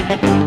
Allez,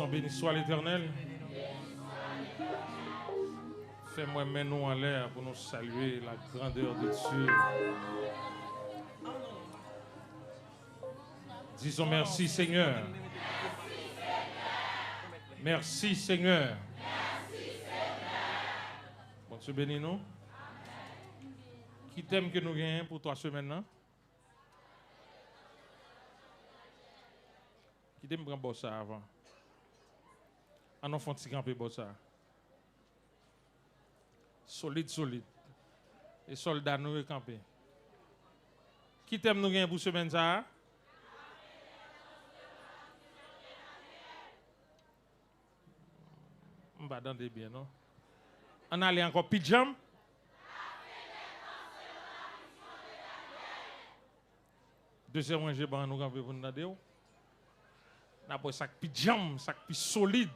béni soit l'Éternel. Fais-moi mettre nous en l'air pour nous saluer la grandeur de Dieu. Disons merci Seigneur. Merci Seigneur. Bon Dieu bénis nous. Qui t'aime que nous gagnons pour 3 semaines là? Qui t'aime prendre ça avant? En enfant petit camper ça. Solide, solide. Et soldats nous camper. Qui t'aime nous gagnons pour semaine ça? On va dans des biens, non? On allait encore pyjama. Deuxième rangée, nous camper pour nous demander. Après sac pyjama, sac plus solide.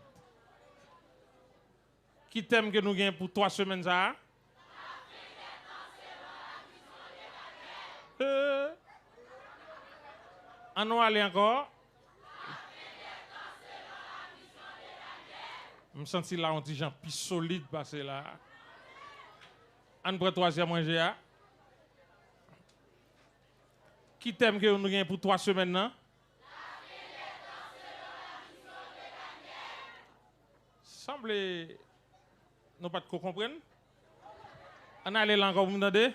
Qui t'aime que nous gagnons pour 3 semaines ça? On va aller encore. Je me sens là un petit gens plus solide passer là. On prend 3e rangée. Qui t'aime que nous gagnons pour 3 semaines non? Semble nous pas de comprendre. On allait là encore vous me demander.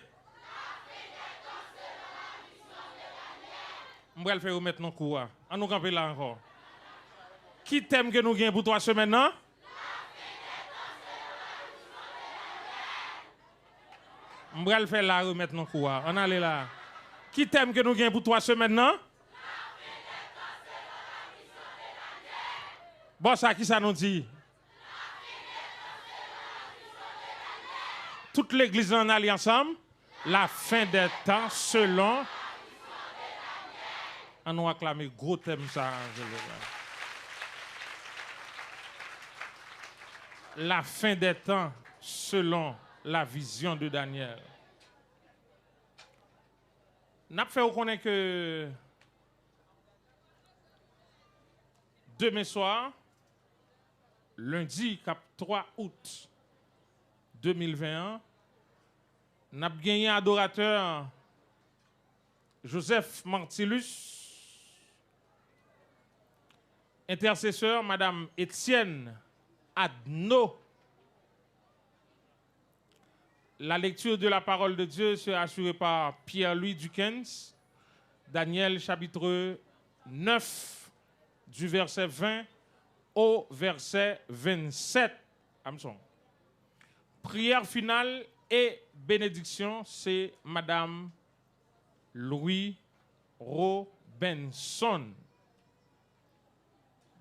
On va le faire remettre nos coups. On nous camper là encore. Qui t'aime que nous gagnons pour 3 semaines non? On va le faire là remettre nos coups. On allait là. Qui t'aime que nous gagnons pour 3 semaines non? Bon ça qui ça nous dit? Toute l'église en allié ensemble, la fin des temps selon. On nous acclame gros thème ça. La fin des temps selon la vision de Daniel. N'a fait reconnaître que demain soir, lundi 3 août 2021, nous avons gagné un adorateur Joseph Martillus, intercesseur Madame Étienne Adno. La lecture de la parole de Dieu sera assurée par Pierre-Louis Dukens, Daniel chapitre 9, du verset 20 au verset 27. Amson. Prière finale et bénédiction, c'est Madame Louis Robinson.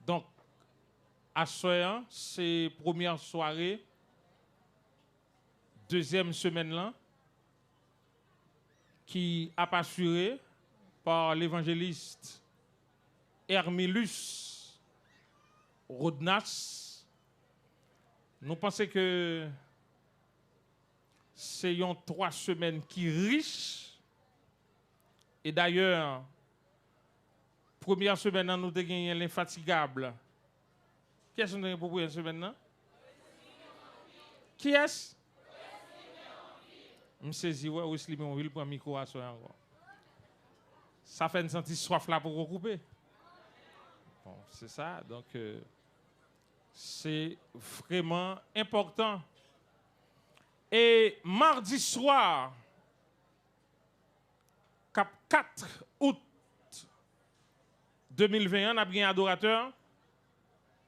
Donc, à soir, c'est première soirée, deuxième semaine là, qui a assuré par l'évangéliste Hermilus Rodnas. Nous pensons que c'est 3 semaines qui riches. Et d'ailleurs, première semaine, nous avons gagné l'infatigable. Qui est-ce que nous avons pour première semaine? Qui est-ce? Je me saisis, ouais, Wesley Monville pour un micro à soi encore. Ça fait une sentie soif là pour recouper. Bon, c'est ça. Donc, c'est vraiment important. Et mardi soir, 4 août 2021, on a bien un adorateur,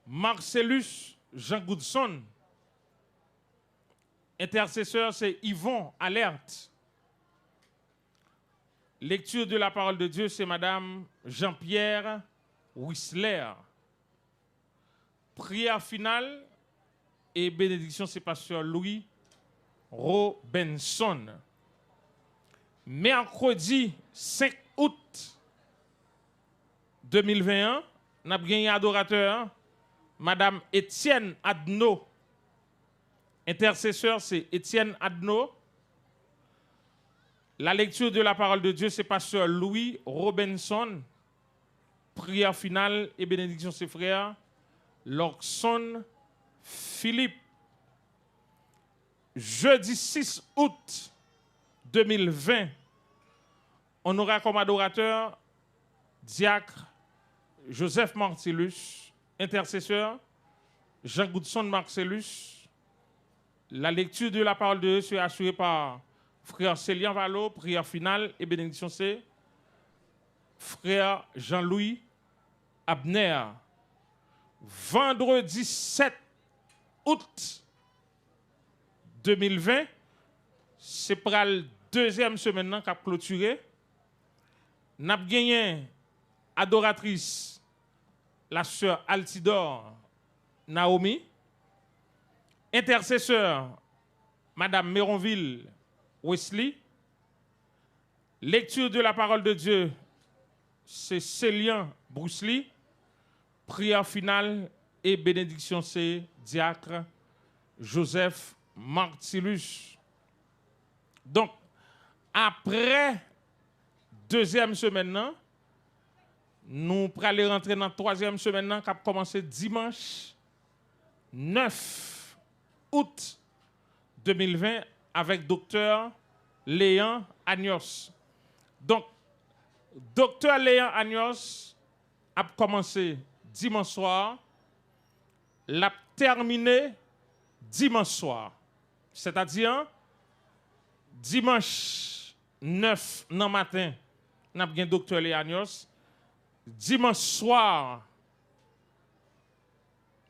Marcellus Jean Goodson. Intercesseur, c'est Yvon Alerte. Lecture de la parole de Dieu, c'est Madame Jean-Pierre Whistler. Prière finale et bénédiction, c'est Pasteur Louis Robinson. Mercredi 5 août 2021, nous avons gagné un adorateur, Madame Étienne Adno. Intercesseur, c'est Étienne Adno. La lecture de la parole de Dieu, c'est Pasteur Louis Robinson. Prière finale et bénédiction, ses frères. Lorkson Philippe. Jeudi 6 août 2020, on aura comme adorateur diacre Joseph Marcellus, intercesseur Jean Goudson Marcellus. La lecture de la parole de Dieu sera assurée par frère Célian Valo, prière finale et bénédiction C. Frère Jean-Louis Abner. Vendredi 7 août 2020, c'est pour la deuxième semaine qui a clôturé. Nous avons gagné adoratrice, la sœur Altidor Naomi, intercesseur, Madame Méronville Wesley. Lecture de la parole de Dieu, c'est Célian Bruce Lee. Prière finale et bénédiction, c'est diacre Joseph Marcellus. Donc, après deuxième semaine, nous allons rentrer dans la troisième semaine qui a commencé dimanche 9 août 2020 avec docteur Léon Agnos. Donc, docteur Léon Agnos a commencé dimanche soir, l'a terminé dimanche soir. C'est-à-dire, dimanche 9 dans matin, nous avons docteur Léon Agnos. Dimanche soir,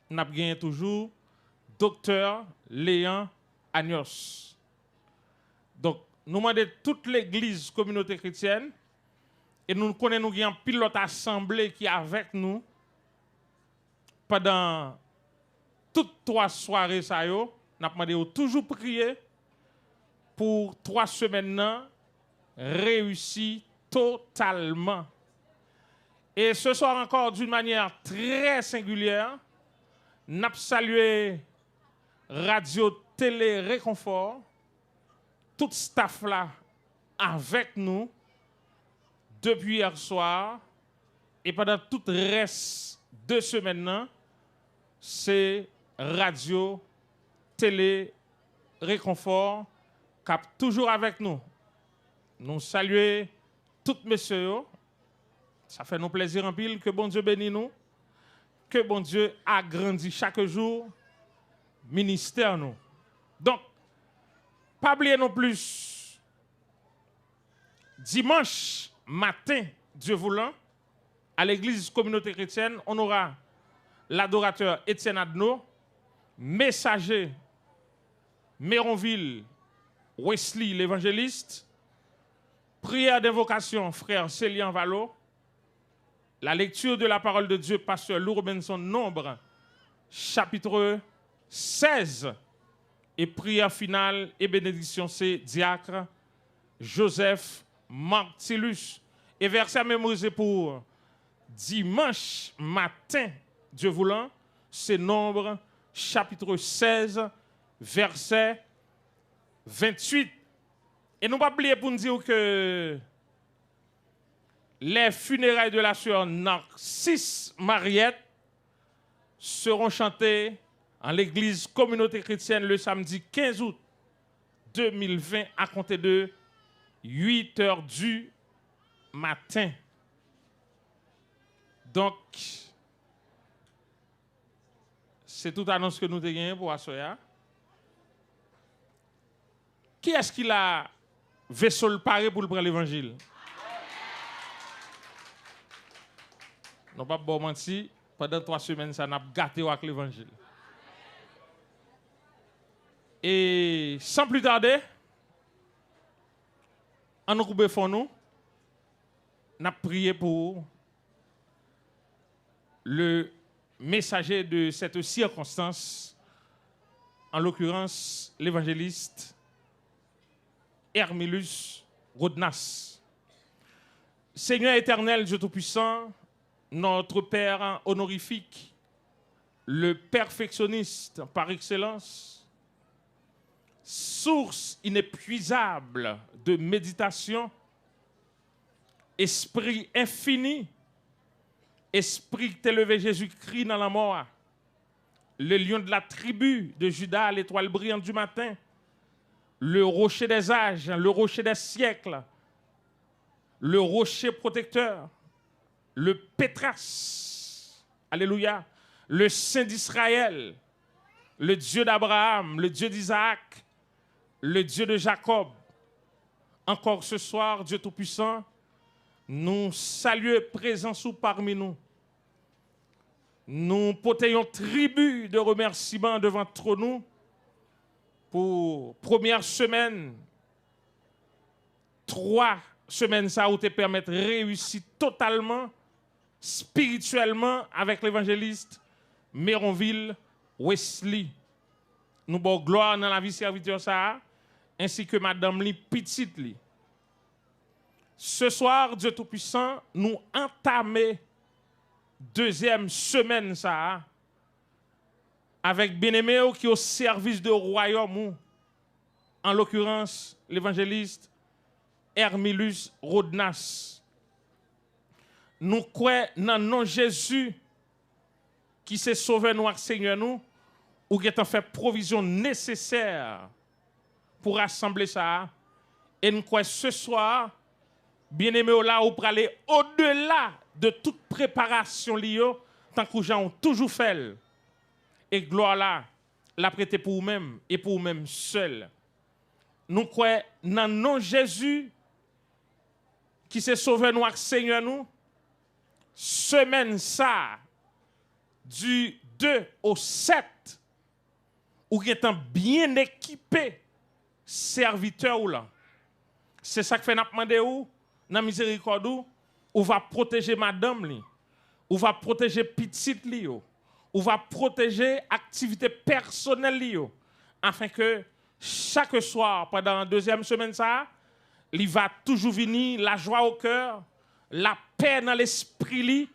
nous avons toujours docteur Léon Agnos. Donc, nous demandons toute l'église communauté chrétienne et nous connaissons un pilote assemblée qui est avec nous pendant toutes 3 soirées. Nous avons demandé toujours prier pour 3 semaines réussies totalement. Et ce soir encore, d'une manière très singulière, nous avons salué Radio Télé Réconfort, tout staff là avec nous depuis hier soir et pendant tout le reste de semaine, c'est Radio Télé Réconfort qui est toujours avec nous. Nous saluons tous messieurs. Ça fait nous plaisir en pile. Que bon Dieu bénisse nous. Que bon Dieu agrandit chaque jour ministère nous. Donc, pas oublier non plus, dimanche matin, Dieu voulant, à l'église communauté chrétienne, on aura l'adorateur Étienne Adno, messager Méronville Wesley l'évangéliste, prière d'invocation frère Célian Valo, la lecture de la parole de Dieu, pasteur Lou Robinson, Nombre, chapitre 16, et prière finale et bénédiction, c'est diacre Joseph Marcellus. Et verset à mémoriser pour dimanche matin, Dieu voulant, c'est Nombre, chapitre 16, verset 28. Et nous ne pas oublier pour nous dire que les funérailles de la sœur Narcisse Mariette seront chantées en l'église communauté chrétienne le samedi 15 août 2020 à compter de 8 h du matin. Donc, c'est toute annonce que nous avons gagnée pour Assoya. Qui est-ce qui a vaisseau paré pour le prendre l'évangile? Non, pas bon mentir, pendant 3 semaines, ça n'a pas gâté avec l'évangile. Et sans plus tarder, en nous coupant fond nous, n'a prié pour le messager de cette circonstance, en l'occurrence l'évangéliste Hermilus Rodnas. Seigneur éternel, Dieu Tout-Puissant, notre Père honorifique, le perfectionniste par excellence, source inépuisable de méditation, esprit infini, esprit élevé Jésus-Christ dans la mort, le lion de la tribu de Juda, l'étoile brillante du matin, le rocher des âges, le rocher des siècles, le rocher protecteur, le Pétras, alléluia, le Saint d'Israël, le Dieu d'Abraham, le Dieu d'Isaac, le Dieu de Jacob. Encore ce soir, Dieu Tout-Puissant, nous saluons présence parmi nous. Nous portons tribut de remerciements devant nous pour première semaine, 3 semaines ça où te permettre de réussir totalement, spirituellement avec l'évangéliste Méronville Wesley. Nous avons gloire dans la vie serviteur ça, ainsi que Madame Li Petite Li. Ce soir, Dieu Tout-Puissant, nous entamons deuxième semaine ça avec Bien-Aimé qui est au service de royaume, en l'occurrence l'évangéliste Hermilus Rodnas. Nous croyons dans le nom de Jésus qui s'est sauvé nous avec Seigneur nous ou qui a fait provision nécessaire pour rassembler ça. Et nous croyons ce soir, Bien-Aimé là, ou pour aller au-delà de toute préparation liée, tant que les gens ont toujours fait. Et gloire là, la prêter pour vous-même et pour vous-même seul. Nous croyons dans le nom de Jésus qui s'est sauvé nous avec Seigneur nous. Semaine ça, du 2 au 7, ou qui est un bien équipé serviteur ou là. C'est ça que fait n'a demandé ou dans miséricorde ou va protéger madame li, ou va protéger petite li ou va protéger activité personnelle li afin que chaque soir pendant la deuxième semaine ça, il va toujours venir la joie au cœur, la paix dans l'esprit li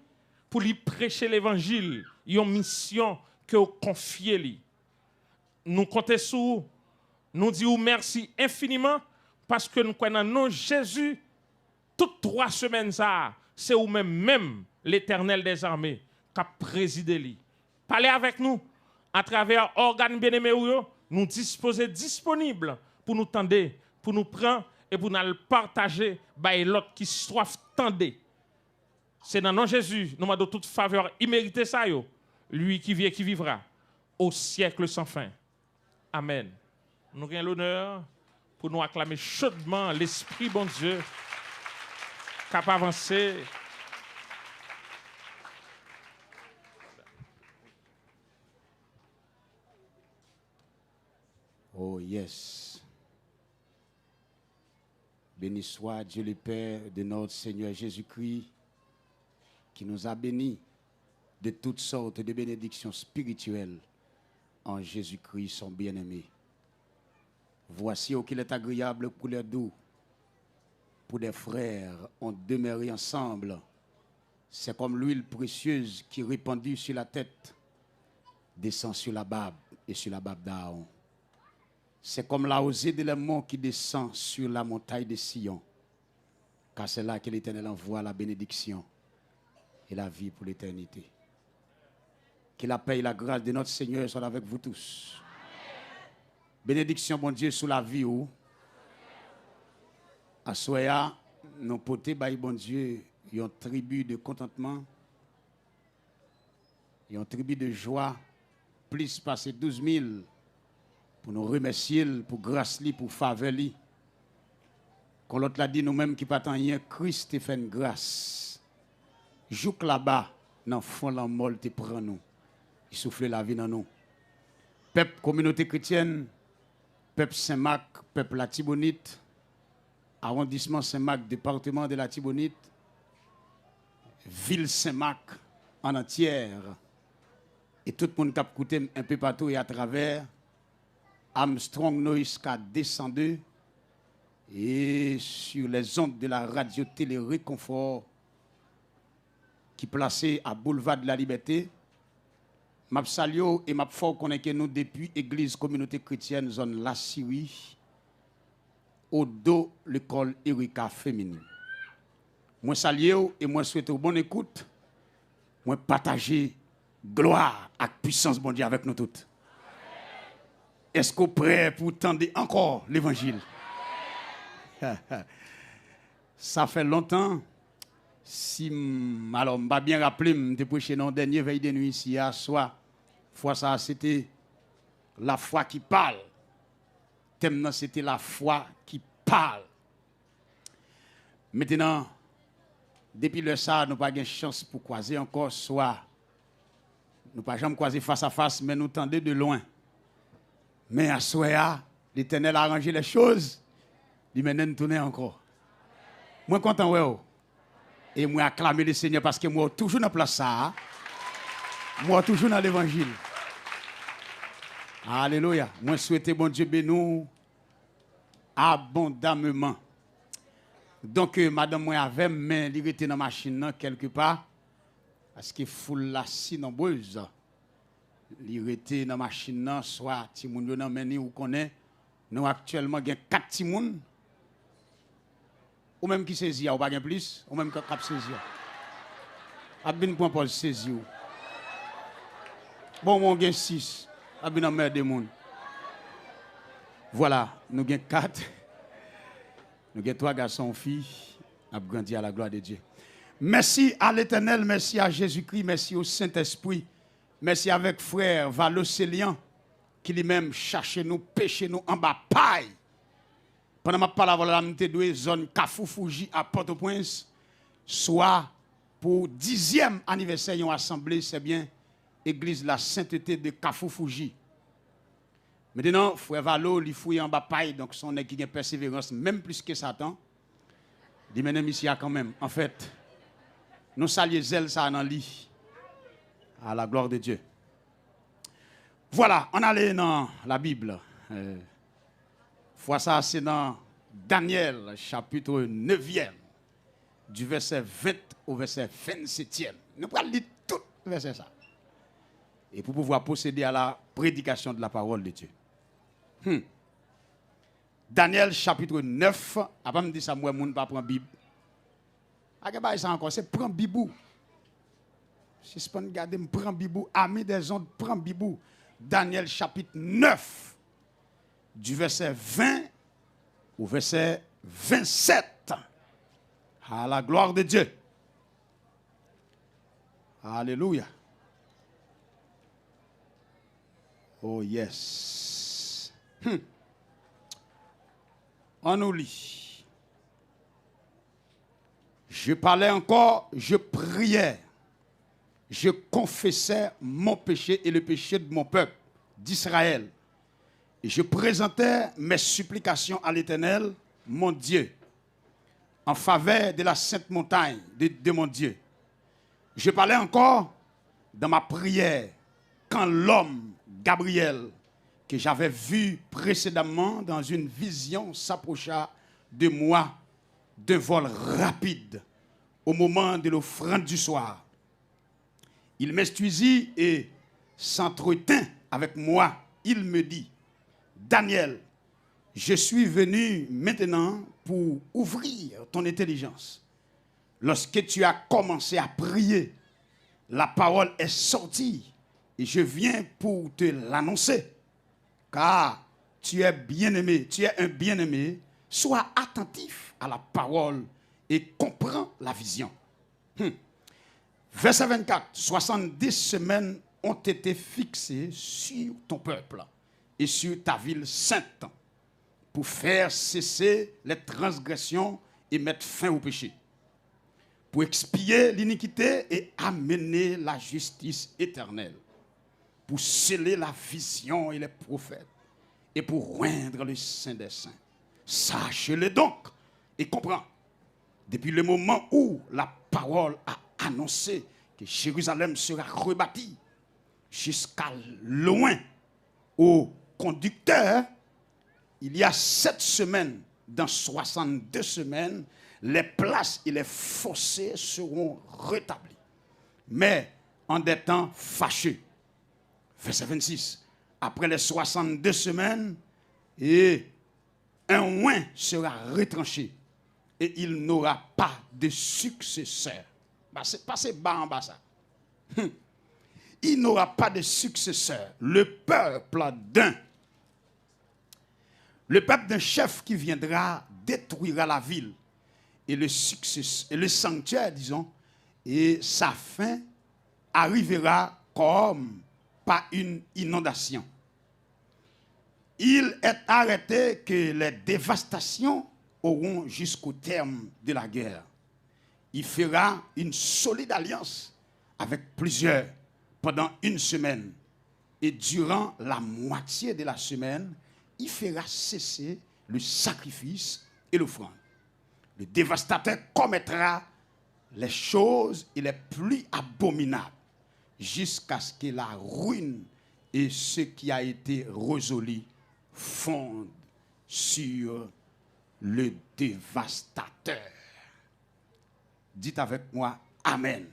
pour lui prêcher l'évangile, une mission que vous confiez li. Nous comptons sur nous disons merci infiniment parce que nous croyons dans Jésus toutes 3 semaines ça, c'est ou même l'Éternel des armées qui a présidé li. Parlez avec nous à travers organes bien-aimés nous disposer disponibles pour nous tendre, pour nous prendre et pour nous le partager by l'autre qui soif tendre. C'est dans le nom de Jésus, nous demandons toute faveur imméritée ça yo, lui qui vit et qui vivra au siècle sans fin. Amen. Nous avons l'honneur pour nous acclamer chaudement l'Esprit bon Dieu capable d'avancer. Oh yes. Béni soit Dieu le Père de notre Seigneur Jésus-Christ qui nous a bénis de toutes sortes de bénédictions spirituelles en Jésus-Christ son bien-aimé. Voici qu'il est agréable pour les doux, pour des frères ont demeuré ensemble. C'est comme l'huile précieuse qui répandue sur la tête descend sur la barbe et sur la barbe d'Aaron. C'est comme la rosée de l'amour qui descend sur la montagne de Sion. Car c'est là que l'Éternel envoie la bénédiction et la vie pour l'éternité. Que la paix et la grâce de notre Seigneur soient avec vous tous. Bénédiction, bon Dieu, sous la vie ou. À Soya, nous portons, bon Dieu, une tribu de contentement, une tribu de joie, plus passer 12 000 pour nous remercier, pour grâce, pour faveur. Quand l'autre l'a dit, nous-mêmes qui pas rien, Christ fait une grâce. Jouk là-bas, dans le fond, la mort te prend nous. Il souffle la vie dans nous. Peuple, communauté chrétienne, peuple Saint-Marc, peuple la Tibonite, arrondissement Saint-Marc, département de la Tibonite, ville Saint-Marc en entière, et tout le monde qui a écouté un peu partout et à travers, Armstrong Noise qui a descendu, et sur les ondes de la radio-télé Réconfort, qui placé à Boulevard de la Liberté, m'a salio et m'a fort connaître nous depuis Église Communauté Chrétienne zone La Syrie au dos l'école Erika féminine. Moi salio et moi souhaite bonne écoute, moi partager Gloire et puissance, bon Dieu, avec nous toutes. Est-ce qu'on est prêt pour tendre encore l'évangile? Ça fait longtemps. Alors, je vais bien rappeler, je suis prêché dans la dernière veille de nuit ici à soir. Fois ça, c'était la foi qui parle. Thème, c'était la foi qui parle. Maintenant, depuis le ça, nous n'avons pas de chance pour croiser encore, soit nous n'avons pas jamais croiser face à face, mais nous tendons de loin. Mais à soir, l'Éternel a arrangé les choses, il m'a tourné encore. Moi, content, ouais. Et moi, acclamer le Seigneur parce que moi, toujours dans la place ça. Moi, toujours dans l'évangile. Alléluia. Moi, souhaite bon Dieu bénisse abondamment. Donc, madame, moi, avec mais il était dans la machine quelque part. Parce que foule la si nombreuse. Il était dans la machine, soit Timoun yo nan meni ou connaît. Nous actuellement, il y a 4 Timoun. Ou même qui saisit, ou pas plus, ou même qui cap saisi. Abin point Paul saisi. Bon, on gagne 6. Abin en mer des moun. Voilà, nous gagnons 4. Nous avons 3 garçons et filles. Nous avons grandi à la gloire de Dieu. Merci à l'Éternel, merci à Jésus-Christ, merci au Saint-Esprit. Merci avec frère Valocélian qui lui-même cherche nous, pêche nous en bas paille. Pendant ma parole, je suis dans zone Kafou-Fouji à Port-au-Prince, soit pour 10e anniversaire d'une assemblée, c'est bien, église la sainteté de Kafou-Fouji. Maintenant, frère Valo, il fouille en bas paille, donc son équipe qui a persévérance, même plus que Satan. Il mène ici quand même. En fait, nous saluons zèle ça dans lit. À la gloire de Dieu. Voilà, on allait dans la Bible. Fois ça, c'est dans Daniel, chapitre 9e, du verset 20 au verset 27e. Nous allons lire tout le verset ça. Et pour pouvoir procéder à la prédication de la parole de Dieu. Daniel, chapitre 9. Après, me dit ça, moi, je ne pas prendre Bible. Regardez ça encore, c'est prendre Bible. Si je peux regarder, je prends Bibou. Ami des ondes, prends Bibou. Daniel chapitre 9, du verset 20 au verset 27. À la gloire de Dieu. Alléluia. Oh yes. On nous lit. Je parlais encore, je priais. Je confessais mon péché et le péché de mon peuple, d'Israël. Et je présentais mes supplications à l'Éternel, mon Dieu, en faveur de la sainte montagne de mon Dieu. Je parlais encore dans ma prière quand l'homme, Gabriel, que j'avais vu précédemment dans une vision, s'approcha de moi d'un vol rapide au moment de l'offrande du soir. Il m'instruisit et s'entretint avec moi. Il me dit, Daniel, je suis venu maintenant pour ouvrir ton intelligence. Lorsque tu as commencé à prier, la parole est sortie et je viens pour te l'annoncer. Car tu es bien-aimé, tu es un bien-aimé. Sois attentif à la parole et comprends la vision. Verset 24, 70 semaines ont été fixées sur ton peuple et sur ta ville sainte pour faire cesser les transgressions et mettre fin au péché, pour expier l'iniquité et amener la justice éternelle, pour sceller la vision et les prophètes et pour oindre le Saint des Saints. Sache-le donc et comprends. Depuis le moment où la parole a annoncé que Jérusalem sera rebâtie jusqu'à loin au conducteur, il y a 7 semaines, dans 62 semaines, les places et les fossés seront rétablis. Mais en des temps fâcheux. Verset 26. Après les 62 semaines, et un oin sera retranché et il n'aura pas de successeur. Passez bas en bas ça. il n'aura pas de successeur. Le peuple d'un chef qui viendra détruira la ville et le sanctuaire, disons, et sa fin arrivera comme par une inondation. Il est arrêté que les dévastations auront jusqu'au terme de la guerre. Il fera une solide alliance avec plusieurs pendant une semaine. Et durant la moitié de la semaine, il fera cesser le sacrifice et l'offrande. Le dévastateur commettra les choses les plus abominables jusqu'à ce que la ruine et ce qui a été résolu fondent sur le dévastateur. Dites avec moi, Amen. Amen.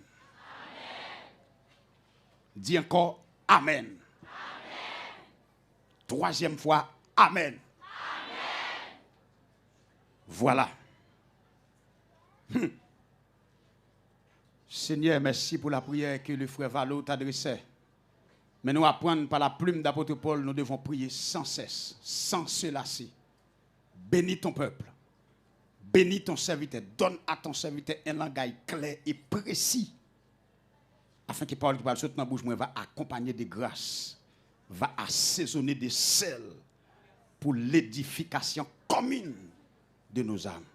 Dis encore, Amen. Amen. Troisième fois, Amen. Amen. Voilà. Seigneur, merci pour la prière que le frère Valo t'adressait. Mais nous apprenons par la plume d'apôtre Paul, nous devons prier sans cesse, sans se lasser. Bénis ton peuple. Bénis ton serviteur. Donne à ton serviteur un langage clair et précis. Afin que parole qui parle sur ta bouche, va accompagner de grâce. Va assaisonner de sel pour l'édification commune de nos âmes.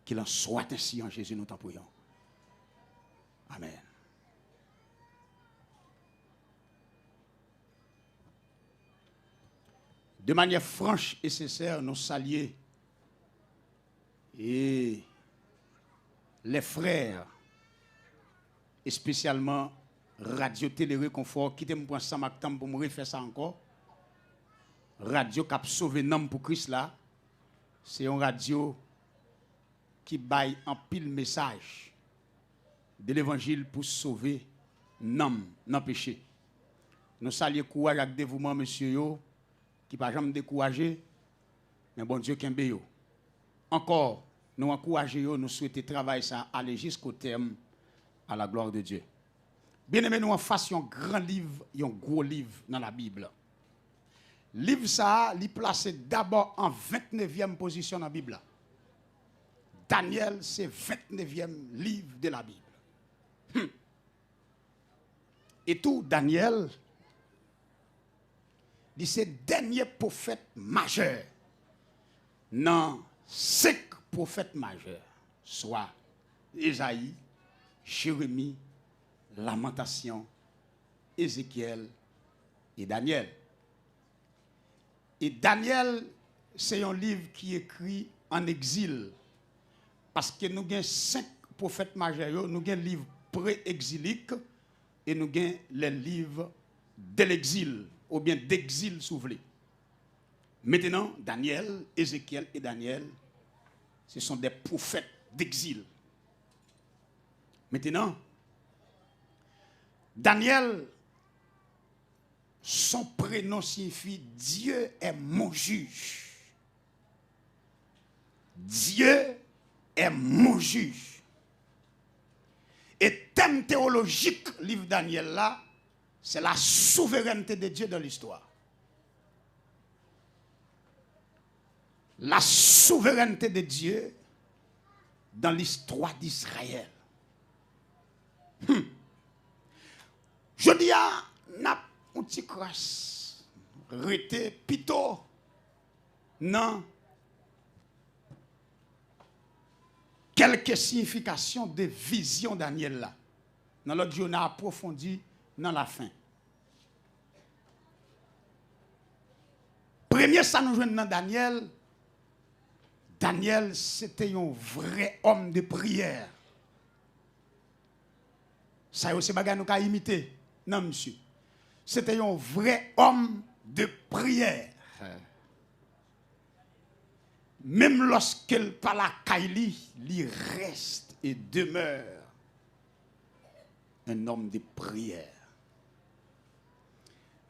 Qu'il en soit ainsi en Jésus, nous t'en prions. Amen. De manière franche et sincère, nous saluons et les frères, et spécialement Radio Télé Réconfort, qui t'aime pour ça pour me refaire ça encore. Radio qui a sauvé l'homme pour Christ là, c'est une radio qui baille en pile message de l'évangile pour sauver l'homme dans le péché. Nous saluons courage avec dévouement, monsieur yo, qui ne va jamais décourager, mais bon Dieu qui est yo. Encore, nous encourageons, nous souhaitons travailler ça, aller jusqu'au terme, à la gloire de Dieu. Bien aimé, nous en fassions un grand livre, un gros livre dans la Bible. Livre ça, il est placé d'abord en 29e position dans la Bible. Daniel, c'est 29e livre de la Bible. Et tout, Daniel, c'est le dernier prophète majeur. Non, 5 prophètes majeurs, soit Ésaïe, Jérémie, Lamentation, Ézéchiel et Daniel. Et Daniel, c'est un livre qui est écrit en exil. Parce que nous avons 5 prophètes majeurs, nous avons un livre pré-exilique et nous avons les livres de l'exil, ou bien d'exil souvelé. Maintenant, Daniel, Ézéchiel et Daniel, ce sont des prophètes d'exil. Maintenant, Daniel, son prénom signifie Dieu est mon juge. Dieu est mon juge. Et thème théologique, livre Daniel là, c'est la souveraineté de Dieu dans l'histoire. La souveraineté de Dieu dans l'histoire d'Israël. Je dis à n'a un petit crasse, rete pito, non. Quelques significations de vision Daniel là. Dans l'autre jour, on a approfondi dans la fin. Premier, ça nous joue dans Daniel. Daniel, c'était un vrai homme de prière. Ça aussi, bagay nous ka imiter. Non, monsieur. C'était un vrai homme de prière. Même lorsqu'il parle à Kaili, il reste et demeure un homme de prière.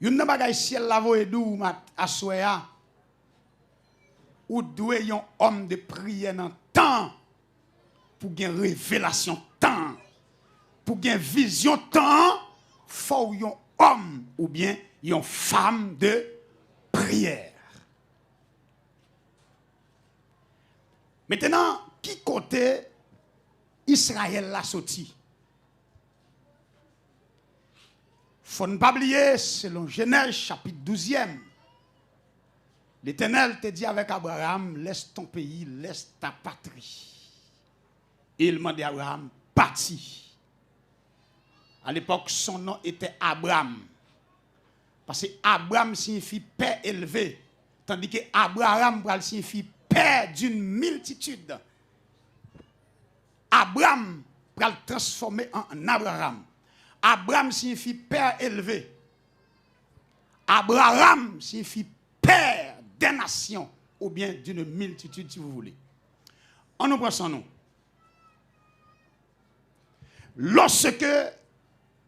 Yon nan bagay ciel la voye dou mat assoya ou doué un homme de prière dans temps pour gen révélation temps pour gen vision temps faut un homme ou bien une femme de prière. Maintenant, qui côté Israël l'a sorti? Faut ne pas oublier, selon Genèse chapitre 12e, l'Éternel te dit avec Abraham, laisse ton pays, laisse ta patrie. Et il m'a dit à Abraham, parti. À l'époque, son nom était Abraham. Parce que Abraham signifie père élevé. Tandis que Abraham signifie père d'une multitude. Abraham va le transformer en Abraham. Abraham signifie père élevé. Abraham signifie père des nations ou bien d'une multitude si vous voulez. On nous prend son nom. Lorsque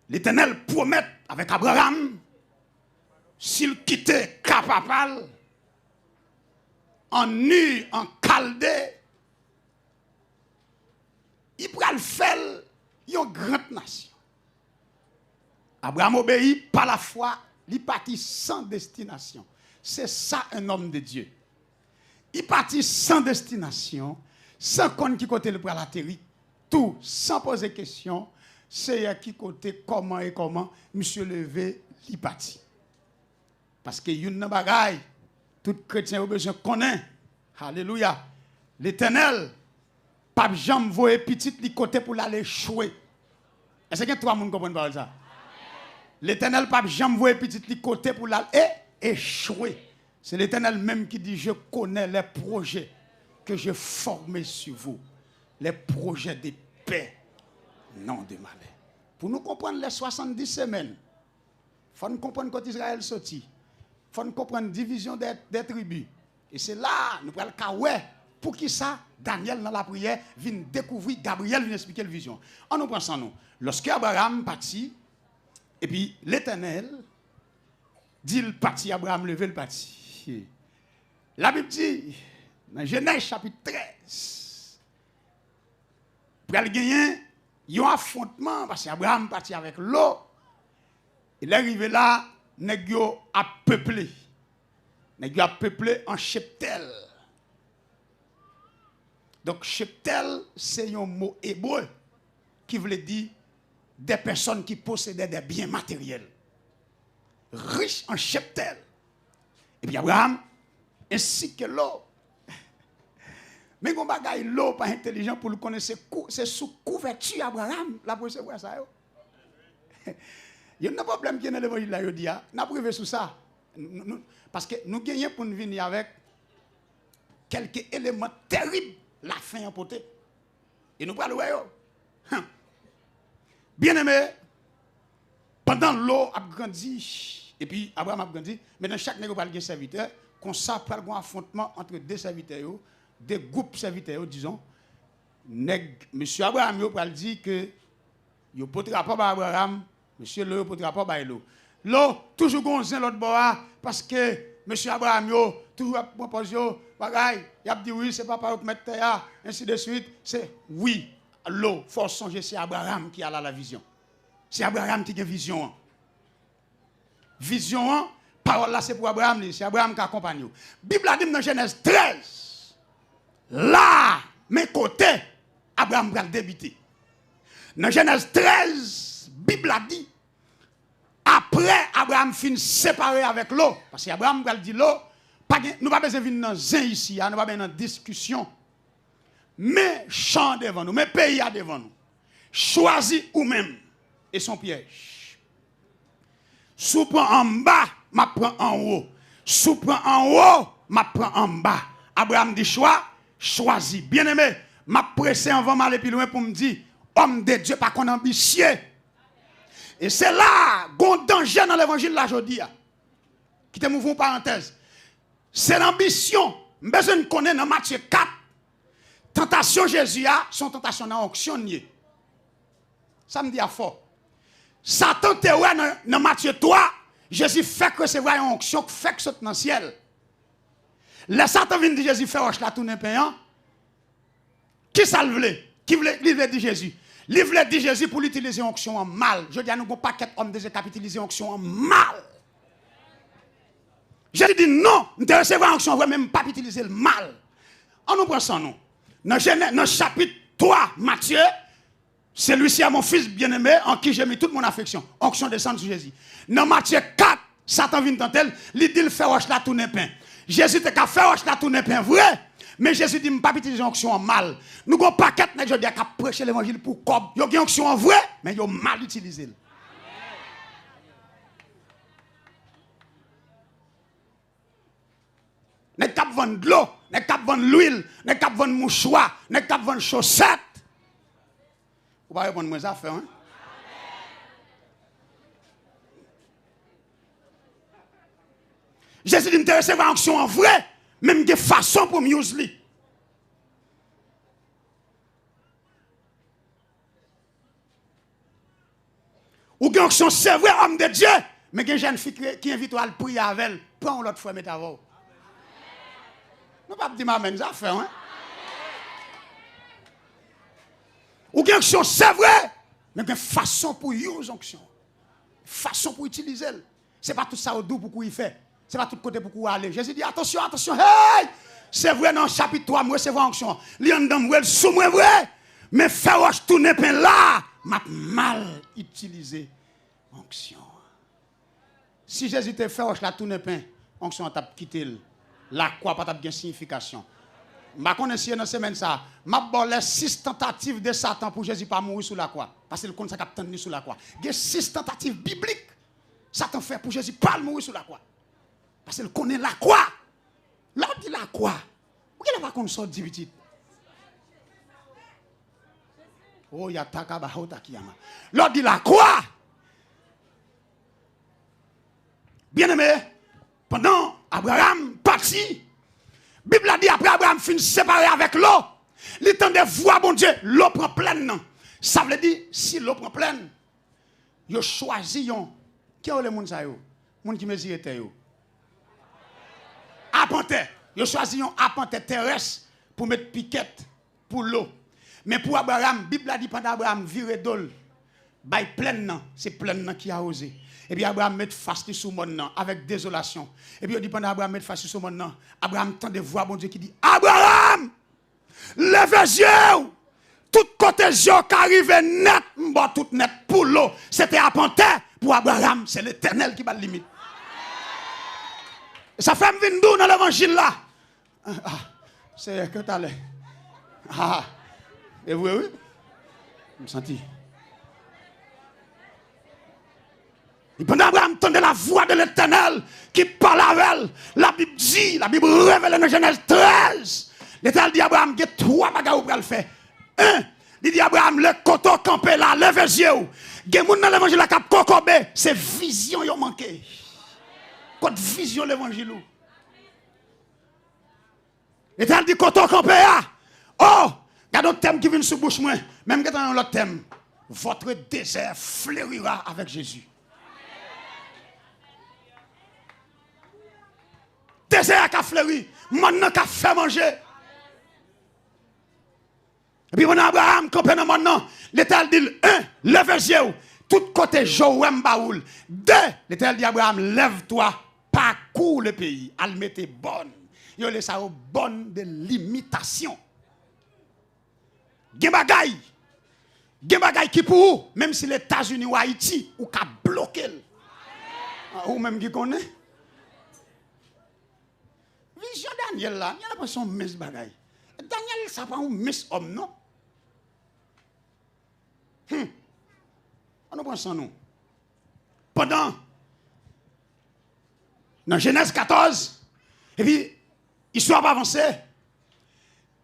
l'Éternel promet avec Abraham, s'il quittait Capapal, en Nu, en Chaldée, il pourra le faire une grande nation. Abraham obéit par la foi, il partit sans destination. C'est ça un homme de Dieu. Il partit sans destination, sans qu'on qui côté le bras l'atterri, tout, sans poser question, c'est à qui côté, comment et comment, monsieur levé, il partit. Parce que y a une bagaille, tout chrétien a besoin de connaître. Alléluia. L'Éternel, pas jamais voyer petit li côté pour l'aller échouer. Est-ce que trois monde comprennent pas ça? L'Éternel pas jamais voyer petit li côté pour l'aller échouer. C'est l'Éternel même qui dit je connais les projets que j'ai formés sur vous. Les projets de paix, non de malheur. Pour nous comprendre les 70 semaines, il faut nous comprendre quand Israël sorti. Il faut nous comprendre la division des tribus. Et c'est là, nous prenons le cas, ouais, pour qui ça, Daniel dans la prière, vient découvrir, Gabriel vient expliquer la vision. On nous prend ça, nous. Lorsque Abraham partit, et puis l'Éternel dit le parti, Abraham levé le parti. La Bible dit, dans Genèse chapitre 13, pour aller gagner, il y a un affrontement, parce qu'Abraham partit avec l'eau. Il est arrivé là, Négio a peuplé. Négio a peuplé en cheptel. Donc, cheptel, c'est un mot hébreu qui voulait dire des personnes qui possédaient des biens matériels. Riches en cheptel. Et puis Abraham, ainsi que l'eau. Mais on bagaille l'eau pas intelligent pour le connaître, c'est sous couverture Abraham, la pour recevoir ça. Il y a un problème qui est dans l'évangile là, il dit, n'a privé sous ça. Parce que nous gagnons pour nous venir avec quelques éléments terribles, la fin emportée. Et nous parlons de bien aimé, pendant l'eau a grandi, et puis Abraham a grandi, mais dans chaque nègre parle de serviteur, qu'on s'appelle un affrontement entre deux serviteurs, des groupes serviteurs, disons. Monsieur Abraham a dit que il ne potera pas Abraham, monsieur le potera pas l'eau. L'eau, toujours gonzin l'autre bois, parce que monsieur Abraham, toujours propose, bagaille, il a dit oui, c'est pas par mettre terre, ainsi de suite. C'est oui, l'eau, il faut songer, c'est Abraham qui a la vision. C'est Abraham qui a la vision. Vision, parole là, c'est pour Abraham, c'est Abraham qui accompagne. La Bible a dit dans Genèse 13, là, mes côtés, Abraham va le débiter. Dans Genèse 13, la Bible a dit, après Abraham fin séparé avec l'eau, parce qu'Abraham va dire l'eau, nous pas besoin de venir dans zin ici, nous pas besoin de discussion. Mais champ devant nous, mais pays devant nous. Choisis ou même, et son piège. Sous prend en bas, m'a prend en haut. Sous prend en haut, m'a prend en bas. Abraham dit choisis. Bien aimé, m'a pressé avant m'aller plus loin pour me dire, homme de Dieu, pas qu'on ambitieux. Et c'est là, qu'on danger dans l'évangile là aujourd'hui. Qui te mouvons parenthèse. C'est l'ambition. Besoin de connaître dans Matthieu 4. Tentation Jésus a, son tentation dans l'onction. Ça me dit à fort. Satan te ouais dans Matthieu 3, Jésus fait que c'est vrai une onction, fait que c'est dans le ciel. Le Satan vient dire Jésus fait roche la tourner payant. Qui ça le voulait? Qui voulait dire Jésus? Livre dit Jésus pour l'utiliser onction en mal. Je dis à nous un paquet d'hommes qui utiliser onction en mal. Jésus dit non, nous devons recevoir onction vrai, même pas utiliser le mal. On nous prend ça, non. Dans le chapitre 3, Matthieu, celui-ci est mon fils bien-aimé en qui j'ai mis toute mon affection. Onction descend sur Jésus. Dans Matthieu 4, Satan vient tenter, il dit le fait roche la tourner pain. Jésus te ka fait roche la tourner pain vrai. Mais Jésus dit, je ne pas utiliser onction en mal. Nous avons un paquet de gens qui prêcher l'évangile pour cob. Ils ont une onction en vrai, mais ils ont mal utilisé. Nous avons vendre de l'eau, nous avons vendre l'huile, nous avons vendre mouchoir, nous avons vendre chaussettes. Vous ne pouvez pas répondre à mes affaires, hein? Jésus dit, je recevoir onction en vrai, même de façon pour me user. Ou une onction, c'est vrai, homme de Dieu, mais il y a une jeune fille qui invite à prier avec elle, prends l'autre fois, mettez à vous. Nous ne pouvons pas dire mes affaires, hein? Ou une onction, c'est vrai, mais il y a une façon pour user onction. Façon pour utiliser. Ce n'est pas tout ça au doux pour qu'il fait. Ce n'est pas tout côté pour qu'on aller. Jésus dit attention, attention, hey! C'est vrai dans le chapitre 3, moi c'est vrai onction. Lion dans moi, sous moi vrai. Mais faire roche tourner pain là, m'a mal utilisé onction. Si Jésus te fait roche la tourner pain, onction t'a quitté la croix pas t'a bien signification. Ma connaissance dans semaine ça, m'a bon les 6 tentatives de Satan pour Jésus pas mourir sous la croix parce que le compte ça qu'a tenu sous la croix. Il y a 6 tentatives bibliques Satan fait pour Jésus pas mourir sous la croix. Parce qu'il connaît la croix. Là, on dit la croix. Pourquoi il n'a pas qu'on sorte dit? Oh, il y a takaba takiyama. Là, on dit la croix. Bien aimé, pendant Abraham parti, la Bible a dit après Abraham finit séparé avec l'eau. Il temps de voir, bon Dieu, l'eau prend pleine. Ça veut dire, si l'eau prend pleine, il choisit qui est le monde ça yo? Monde qui mesure terre yo. Apante, il choisit un apante terrestre pour mettre piquette pour l'eau. Mais pour Abraham, la Bible a dit pendant Abraham vire d'ol, bay pleine c'est pleine qui a osé. Et puis Abraham met face sur le monde avec désolation. Et puis il dit pendant Abraham met face sur le monde, Abraham tend de voir bon Dieu qui dit Abraham, lève les yeux. Tout côté yeux qui arrive net, tout net pour l'eau. C'était apante pour Abraham, c'est l'Éternel qui va limite. Ça fait me venir dans l'évangile là. C'est que t'as l'air. Et vous, oui? Je me sentis. Et pendant Abraham entendait la voix de l'Éternel qui parle avec elle. La Bible dit, la Bible révèle dans Genèse 13. L'Éternel dit à Abraham, il y a 3 bagages pour le faire. 1, il dit à Abraham, le coteau campé là, lève les yeux. Il y a des gens dans l'évangile qui ont cocobé. C'est vision qui a manqué. Quand vision l'évangile. L'Éternel dit, coteau campé là. Oh, il y a d'autres thèmes qui viennent sous bouche moi. Même quand on a un autre thème. Votre désert fleurira avec Jésus. Désert qui a fleuri, maintenant qui a fait manger. Et puis, maintenant, Abraham, campé dans maintenant, l'Éternel dit 1, lève les yeux, tout côté Joëm Baoul. 2, l'Éternel dit à Abraham, lève-toi, parcours le pays, al mette bonne. Il y a ça bonne de l'imitation. Gen bagay qui pour même si les États-Unis ou Haïti ou ka bloqué. Ou même qui connaît. Vision Daniel là, il y a pas son mes bagay. Daniel ça pas un mes homme non. On prend son nom. Pendant dans Genèse 14 et puis histoire va avancer.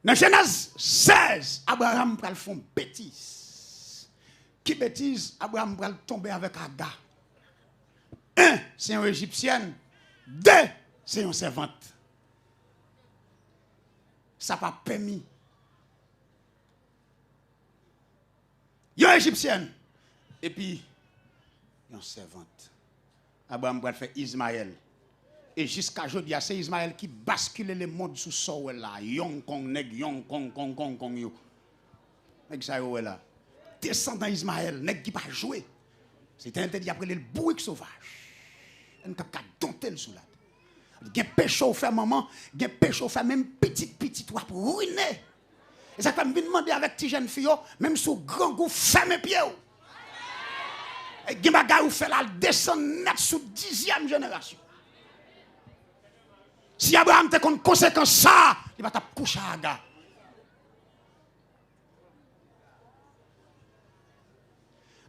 Dans Genèse 16, Abraham pral font bêtise. Qui bêtise? Abraham pral tomber avec Agar. 1, c'est une égyptienne. 2, c'est une servante. Ça n'a pas permis. Il y a une égyptienne. Et puis, il y a une servante. Abraham pral faire Ismaël. Et jusqu'à aujourd'hui, c'est Ismaël qui bascule le monde sous ce là. Yon kong neg, yon kong yo. Neg ça yo là. descendant Ismaël, n'est qui pas joué. C'était un tel qui après le bourrique sauvage. Un cap dompter sous la. Il y a péché au fait maman, il y a péché au fait même petit toi pour ruiner. Et ça fait me demander avec tes jeunes filles, même sous grand goût ferme pied. Et il y a bagay ou fait la descendre net sous 10e génération. Si Abraham te compte conséquence ça, il va te coucher à gars.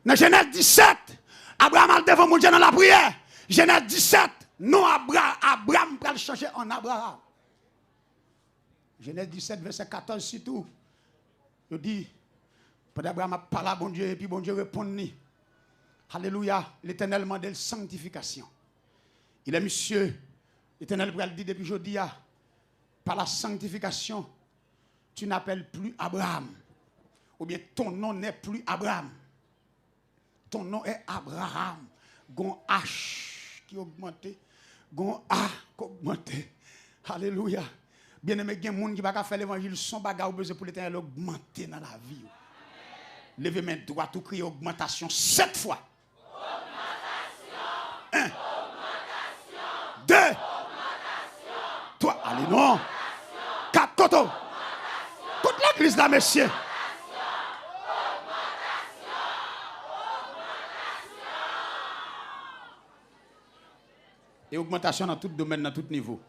Dans Genèse 17, Abraham a devant mon Dieu dans la prière. Genèse 17, non Abraham va le changer en Abraham. Genèse 17, verset 14, c'est tout. Il dit, pendant Abraham a parlé à bon Dieu, et puis bon Dieu répond. Alléluia, l'Éternel m'a demandé sanctification. Il est monsieur, l'Éternel va le dire depuis aujourd'hui, par la sanctification, tu n'appelles plus Abraham. Ou bien ton nom n'est plus Abraham. Ton nom est Abraham. Gon H qui augmenté. Gon A qui augmenté. Alléluia. Bien-aimé, il y a des gens qui ne peuvent pas faire l'évangile sans bagarre besoin pour l'Éternel augmenter dans la vie. Levez main droite ou crier augmentation 7 fois. Augmentation. 1. Augmentation. 2. Augmentation. 3. Allez, non. 4. Koto. Toute l'église là, messieurs. Et augmentation dans tout domaine, dans tout niveau.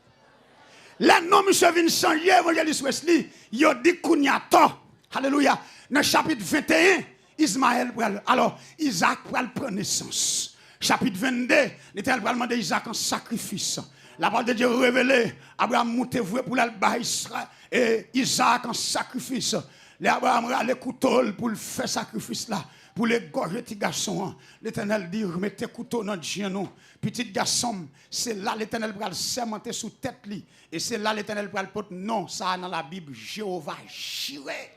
Là, non, monsieur vient changer, évangéliste Wesley, il dit qu'on y a tort. Alléluia. Dans le chapitre 21, Ismaël, alors Isaac va prendre naissance. Chapitre 22, l'Éternel va demander Isaac en sacrifice. La parole de Dieu révélée, Abraham monte voué pour Israël et Isaac en sacrifice. Abraham a le couteau pour le faire sacrifice là. Pour les gorger petits garçons, l'Éternel dit, remettez couteau dans le genou. Petit garçon, c'est là l'Éternel va le sermenter sous tête li. Et c'est là l'Éternel va le porter. Non, ça dans la Bible, Jéhovah Jireh.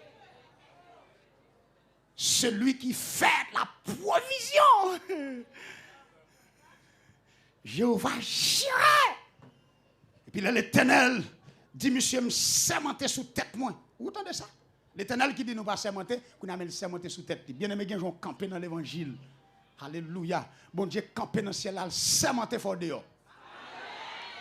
Celui qui fait la provision. Jéhovah Jireh. Et puis là, l'Éternel dit, monsieur, me sermenter sous tête moi. Vous entendez ça? L'Éternel qui dit nous pas sermenter, qu'on a mis le sermenter sous tête. Bien aimé, gens campé dans l'évangile. Alléluia. Bon Dieu campé dans le ciel là, sermenter fort dehors.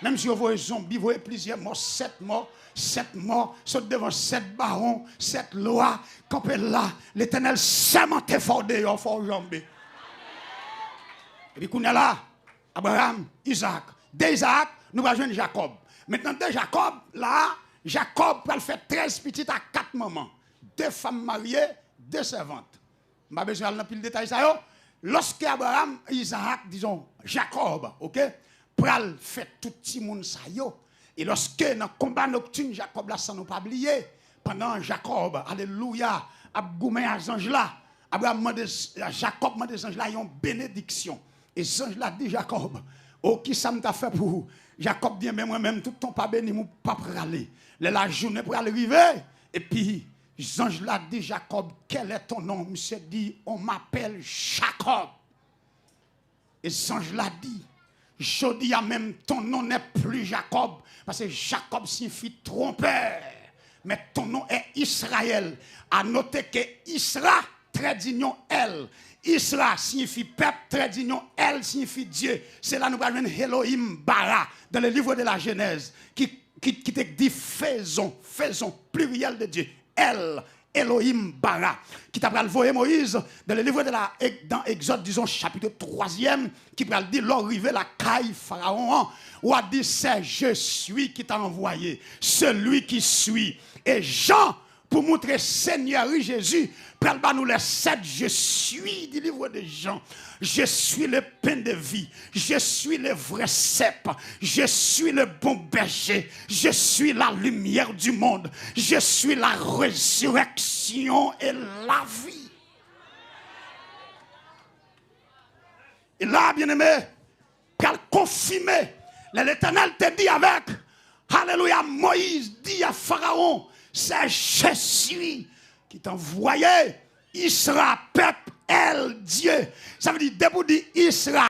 Même si vous voyez zombies, vous voyez plusieurs morts, 7 morts, saute devant 7 barons, 7 lois, campé là, l'Éternel sermenté fort dehors, fort jambé. Et puis qu'on est là, Abraham, Isaac. De Isaac, nous allons joindre Jacob. Maintenant de Jacob, là, Jacob va faire 13 petites à 4 mamans. 2 femmes mariées, 2 servantes. Je n'ai pas besoin de plus de détails. Lorsque Abraham, Isaac, disons Jacob, ok, pral fait tout le monde ça yo. Et lorsque dans le combat nocturne, Jacob là, sans nous pas oublier, pendant Jacob, alléluia, Abgoumé à ange là, Jacob m'a des anges là, ils ont bénédiction. Et les anges là dit Jacob, oh qui ça m'a fait pour vous? Jacob dit, mais moi-même, tout ton pas béni, mon pas praler. La journée pour arriver. Et puis, l'ange l'a dit, Jacob, quel est ton nom? Monsieur dit, on m'appelle Jacob. Et l'ange l'a dit, je dis à même, ton nom n'est plus Jacob. Parce que Jacob signifie trompeur. Mais ton nom est Israël. À noter que Isra, trait d'union, elle. Isra signifie peuple, trait d'union, elle signifie Dieu. C'est là nous parlons Elohim bara dans le livre de la Genèse qui te dit faisons, pluriel de Dieu. Elle, Elohim bara. Qui t'a envoyé Moïse dans le livre de dans Exode, disons, chapitre 3e, qui va dire, l'arrivée la caille Pharaon, ou a dit, c'est je suis qui t'a envoyé, celui qui suit. Et Jean, pour montrer Seigneur Jésus, pral nous les 7 je suis du livre de Jean. Je suis le pain de vie. Je suis le vrai cep. Je suis le bon berger. Je suis la lumière du monde. Je suis la résurrection et la vie. Et là, bien-aimé, pral confirmer. L'Éternel te dit avec, alléluia, Moïse dit à Pharaon, c'est je suis qui t'envoyait Israël, peuple, elle, Dieu. Ça veut dire, debout dit Israël.